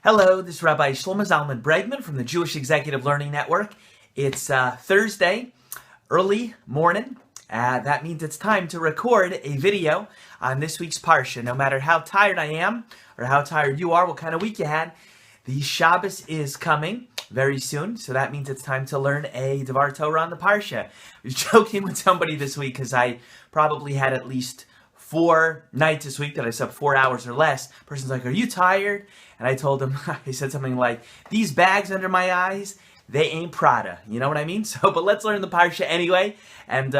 Hello, this is Rabbi Shlomo Zalman Bregman from the Jewish Executive Learning Network. It's Thursday, early morning. That means it's time to record a video on this week's Parsha. No matter how tired I am or how tired you are, what kind of week you had, the Shabbos is coming very soon. So that means it's time to learn a Devar Torah on the Parsha. I was joking with somebody this week because I probably had at least 4 nights this week that I slept 4 hours or less. Person's like, "Are you tired?" And I told him, I said something like, "These bags under my eyes, they ain't Prada." You know what I mean? But let's learn the Parsha anyway, and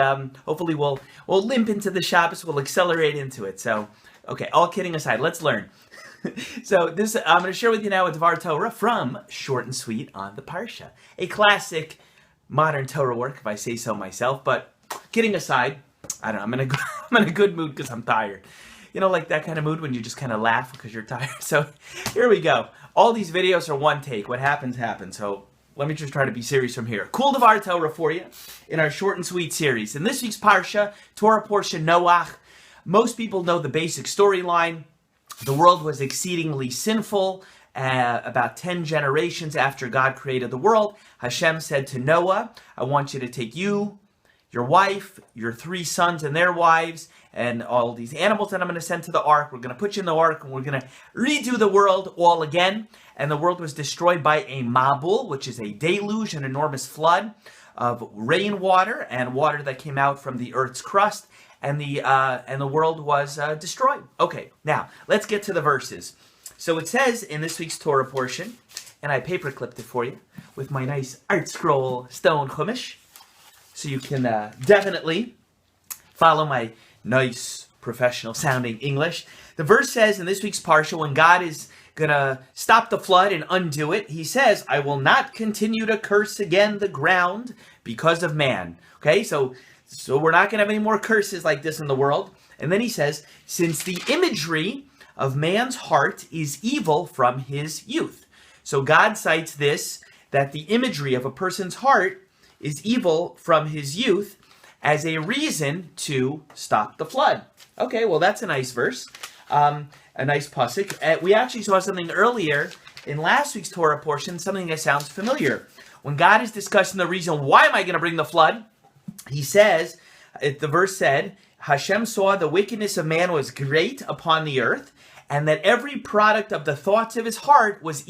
hopefully we'll limp into the Shabbos. We'll accelerate into it. So, okay, all kidding aside, let's learn. So I'm going to share with you now a Devar Torah from Short and Sweet on the Parsha, a classic modern Torah work, if I say so myself. But kidding aside, I don't know, I'm in a good mood because I'm tired. You know, like that kind of mood when you just kind of laugh because you're tired. So here we go. All these videos are one take. What happens, happens. So let me just try to be serious from here. Cool Devar Torah for you in our Short and Sweet series. In this week's Parsha, Torah portion Noach, most people know the basic storyline. The world was exceedingly sinful. About 10 generations after God created the world, Hashem said to Noah, "I want you to take you, your wife, your 3 sons and their wives, and all these animals that I'm going to send to the ark. We're going to put you in the ark, and we're going to redo the world all again." And the world was destroyed by a Mabul, which is a deluge, an enormous flood of rainwater and water that came out from the earth's crust, and the world was destroyed. Okay, now let's get to the verses. So it says in this week's Torah portion, and I paper clipped it for you with my nice Art Scroll stone chumash, so you can definitely follow my nice professional sounding English. The verse says in this week's Parsha, when God is going to stop the flood and undo it, he says, "I will not continue to curse again the ground because of man." Okay, so we're not going to have any more curses like this in the world. And then he says, "Since the imagery of man's heart is evil from his youth." So God cites this, that the imagery of a person's heart is evil from his youth, as a reason to stop the flood. Okay, well that's a nice verse, a nice pasuk. We actually saw something earlier in last week's Torah portion, something that sounds familiar. When God is discussing the reason why am I going to bring the flood, he says, the verse said, "Hashem saw the wickedness of man was great upon the earth, and that every product of the thoughts of his heart was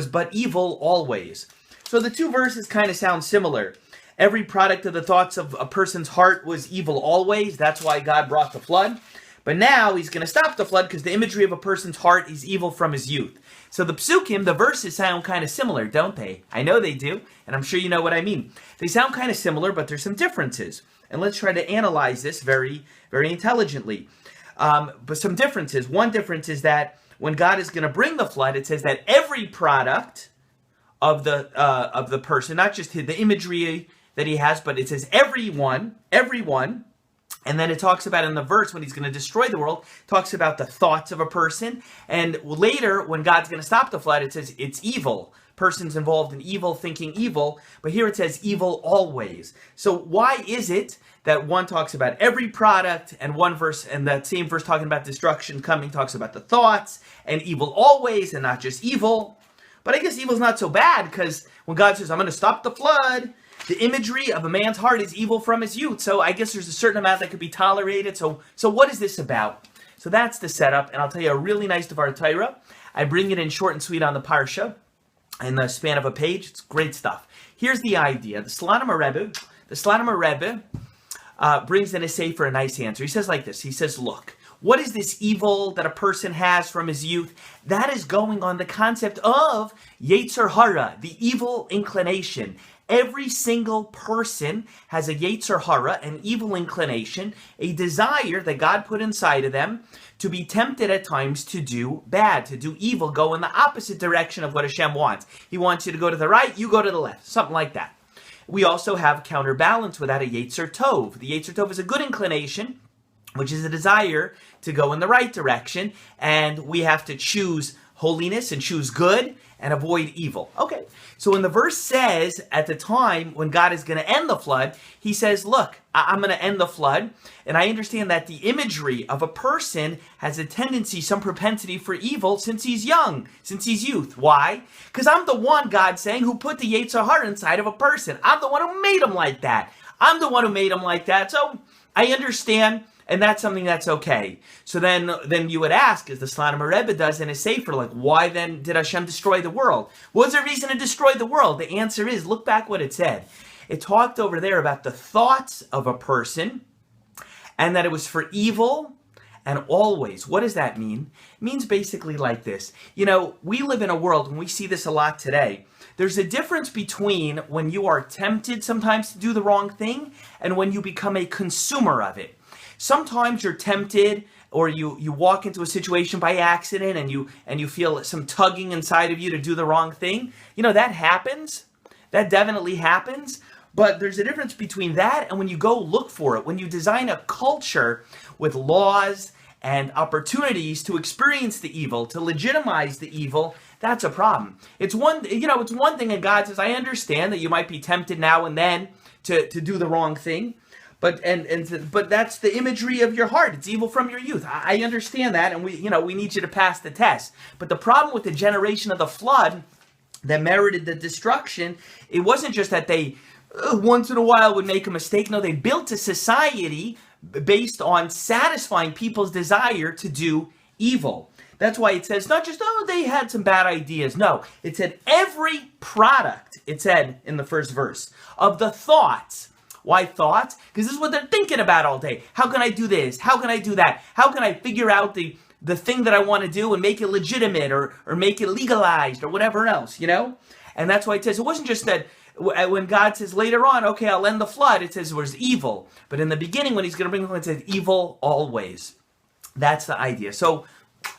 but evil always." So the two verses kind of sound similar. Every product of the thoughts of a person's heart was evil always. That's why God brought the flood. But now he's going to stop the flood because the imagery of a person's heart is evil from his youth. So the psukim, the verses sound kind of similar, don't they? I know they do, and I'm sure you know what I mean. They sound kind of similar, but there's some differences. And let's try to analyze this very, very intelligently. But some differences. One difference is that when God is going to bring the flood, it says that every product of the person, not just the imagery that he has, but it says everyone, and then it talks about in the verse when he's going to destroy the world, talks about the thoughts of a person, and later when God's going to stop the flood, it says it's evil. Persons involved in evil, thinking evil, but here it says evil always. So why is it that one talks about every product, and one verse, and that same verse talking about destruction coming, talks about the thoughts, and evil always, and not just evil? But I guess evil's not so bad, because when God says, "I'm going to stop the flood," the imagery of a man's heart is evil from his youth. So I guess there's a certain amount that could be tolerated. So what is this about? So that's the setup, and I'll tell you a really nice Devar Torah. I bring it in short and sweet on the Parsha, in the span of a page. It's great stuff. Here's the idea. The Slonimer Rebbe brings in a sefer a nice answer. He says like this. He says, look, what is this evil that a person has from his youth? That is going on the concept of Yetzer Hara, the evil inclination. Every single person has a Yetzer Hara, an evil inclination, a desire that God put inside of them to be tempted at times to do bad, to do evil, go in the opposite direction of what Hashem wants. He wants you to go to the right, you go to the left, something like that. We also have counterbalance with that, a Yetzer Tov. The Yetzer Tov is a good inclination, which is a desire to go in the right direction, and we have to choose holiness and choose good, and avoid evil. Okay, so when the verse says at the time when God is going to end the flood, he says, look, I'm going to end the flood. And I understand that the imagery of a person has a tendency, some propensity for evil since he's young, since he's youth. Why? Because I'm the one, God's saying, who put the Yetzer Hara inside of a person. I'm the one who made him like that. I'm the one who made him like that. So I understand. And that's something that's okay. So then you would ask, as the Slonimer Rebbe does in his Sefer, like, why then did Hashem destroy the world? What was the reason to destroy the world? The answer is, look back what it said. It talked over there about the thoughts of a person and that it was for evil and always. What does that mean? It means basically like this. You know, we live in a world, and we see this a lot today. There's a difference between when you are tempted sometimes to do the wrong thing and when you become a consumer of it. Sometimes you're tempted, or you walk into a situation by accident and you feel some tugging inside of you to do the wrong thing. You know, that happens. That definitely happens. But there's a difference between that and when you go look for it. When you design a culture with laws and opportunities to experience the evil, to legitimize the evil, that's a problem. It's one thing, and God says, I understand that you might be tempted now and then to do the wrong thing. But that's the imagery of your heart. It's evil from your youth. I understand that, and we need you to pass the test. But the problem with the generation of the flood that merited the destruction, it wasn't just that they once in a while would make a mistake. No, they built a society based on satisfying people's desire to do evil. That's why it says not just, they had some bad ideas. No, it said every product, it said in the first verse, of the thoughts. Why thoughts? Because this is what they're thinking about all day. How can I do this? How can I do that? How can I figure out the thing that I want to do and make it legitimate or make it legalized or whatever else, And that's why it says, it wasn't just that when God says later on, okay, I'll end the flood, it says it was evil. But in the beginning, when he's going to bring the flood, it says evil always. That's the idea. So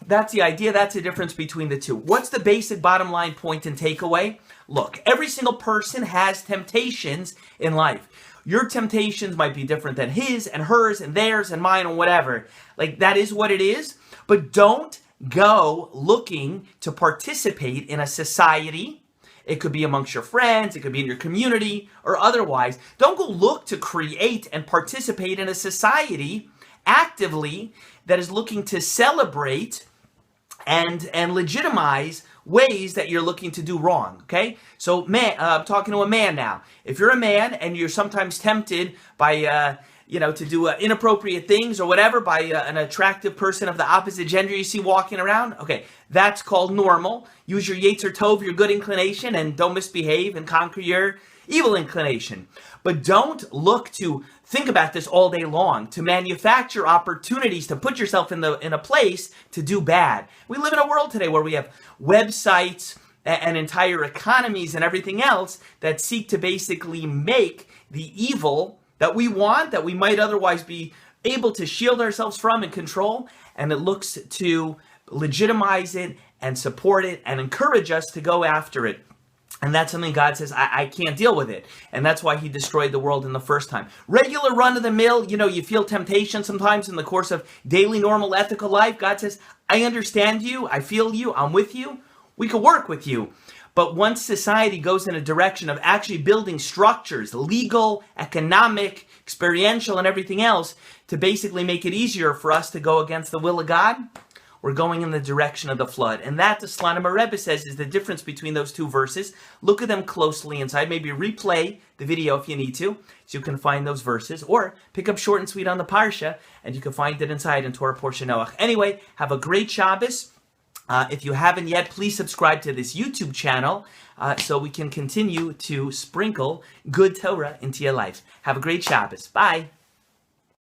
that's the idea. That's the difference between the two. What's the basic bottom line point and takeaway? Look, every single person has temptations in life. Your temptations might be different than his and hers and theirs and mine and whatever. Like, that is what it is. But don't go looking to participate in a society. It could be amongst your friends. It could be in your community or otherwise. Don't go look to create and participate in a society actively that is looking to celebrate and legitimize ways that you're looking to do wrong, okay? So, I'm talking to a man now. If you're a man and you're sometimes tempted by, to do inappropriate things or whatever by an attractive person of the opposite gender you see walking around, okay, that's called normal. Use your Yetzer Tov, your good inclination, and don't misbehave and conquer your evil inclination. But don't look to think about this all day long, to manufacture opportunities to put yourself in a place to do bad. We live in a world today where we have websites and entire economies and everything else that seek to basically make the evil that we want, that we might otherwise be able to shield ourselves from and control, and it looks to legitimize it and support it and encourage us to go after it. And that's something God says, I can't deal with it. And that's why he destroyed the world in the first time. Regular run-of-the-mill, you feel temptation sometimes in the course of daily, normal, ethical life. God says, I understand you. I feel you. I'm with you. We can work with you. But once society goes in a direction of actually building structures, legal, economic, experiential, and everything else, to basically make it easier for us to go against the will of God, we're going in the direction of the flood. And that, the Slonimer Rebbe says, is the difference between those two verses. Look at them closely inside. Maybe replay the video if you need to, so you can find those verses. Or pick up Short and Sweet on the Parsha, and you can find it inside in Torah Portion Noach. Anyway, have a great Shabbos. If you haven't yet, please subscribe to this YouTube channel so we can continue to sprinkle good Torah into your life. Have a great Shabbos. Bye.